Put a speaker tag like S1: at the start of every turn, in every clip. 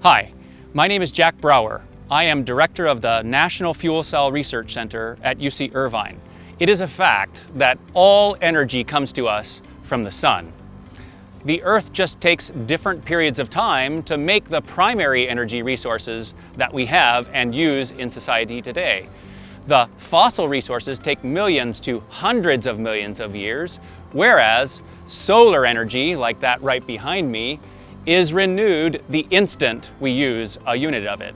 S1: Hi, my name is Jack Brouwer. I am director of the National Fuel Cell Research Center at UC Irvine. It is a fact that all energy comes to us from the sun. The Earth just takes different periods of time to make the primary energy resources that we have and use in society today. The fossil resources take millions to hundreds of millions of years, whereas solar energy, like that right behind me, is renewed the instant we use a unit of it.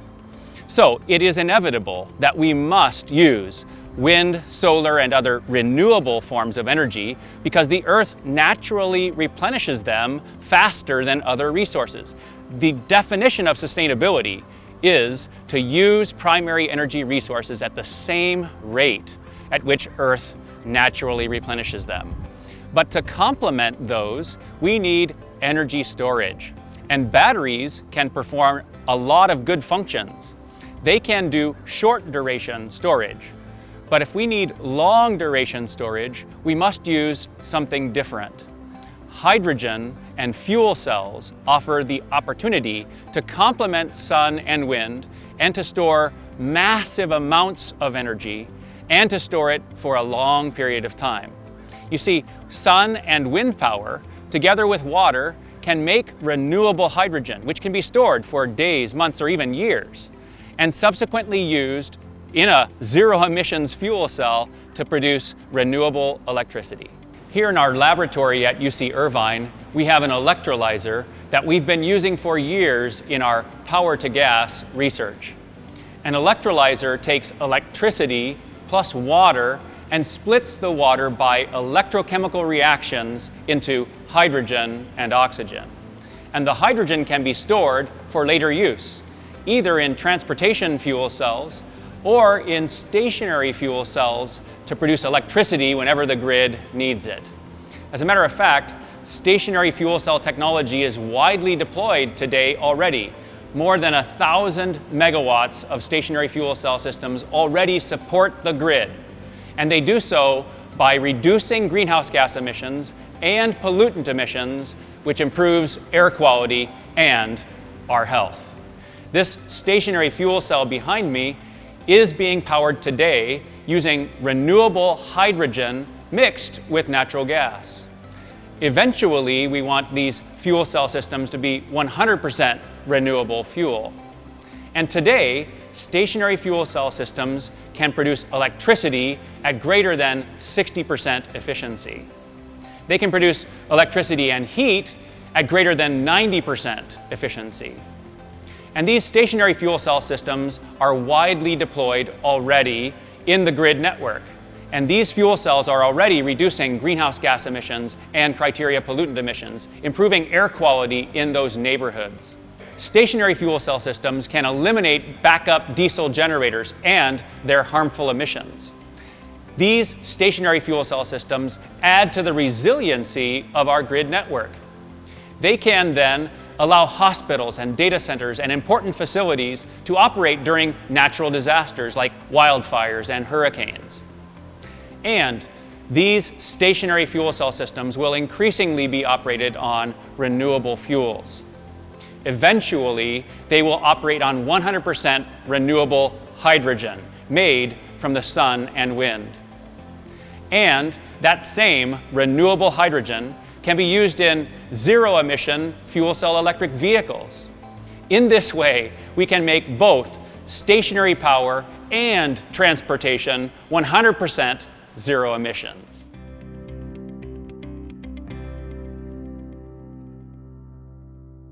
S1: So it is inevitable that we must use wind, solar, and other renewable forms of energy because the Earth naturally replenishes them faster than other resources. The definition of sustainability is to use primary energy resources at the same rate at which Earth naturally replenishes them. But to complement those, we need energy storage. And batteries can perform a lot of good functions. They can do short duration storage. But if we need long duration storage, we must use something different. Hydrogen and fuel cells offer the opportunity to complement sun and wind and to store massive amounts of energy and to store it for a long period of time. You see, sun and wind power, together with water, can make renewable hydrogen, which can be stored for days, months, or even years, and subsequently used in a zero-emissions fuel cell to produce renewable electricity. Here in our laboratory at UC Irvine, we have an electrolyzer that we've been using for years in our power-to-gas research. An electrolyzer takes electricity plus water and splits the water by electrochemical reactions into hydrogen and oxygen. And the hydrogen can be stored for later use, either in transportation fuel cells or in stationary fuel cells to produce electricity whenever the grid needs it. As a matter of fact, stationary fuel cell technology is widely deployed today already. More than 1,000 megawatts of stationary fuel cell systems already support the grid. And they do so by reducing greenhouse gas emissions and pollutant emissions, which improves air quality and our health. This stationary fuel cell behind me is being powered today using renewable hydrogen mixed with natural gas. Eventually, we want these fuel cell systems to be 100% renewable fuel. And today, stationary fuel cell systems can produce electricity at greater than 60% efficiency. They can produce electricity and heat at greater than 90% efficiency. And these stationary fuel cell systems are widely deployed already in the grid network. And these fuel cells are already reducing greenhouse gas emissions and criteria pollutant emissions, improving air quality in those neighborhoods. Stationary fuel cell systems can eliminate backup diesel generators and their harmful emissions. These stationary fuel cell systems add to the resiliency of our grid network. They can then allow hospitals and data centers and important facilities to operate during natural disasters like wildfires and hurricanes. And these stationary fuel cell systems will increasingly be operated on renewable fuels. Eventually, they will operate on 100% renewable hydrogen made from the sun and wind. And that same renewable hydrogen can be used in zero-emission fuel cell electric vehicles. In this way, we can make both stationary power and transportation 100% zero emissions.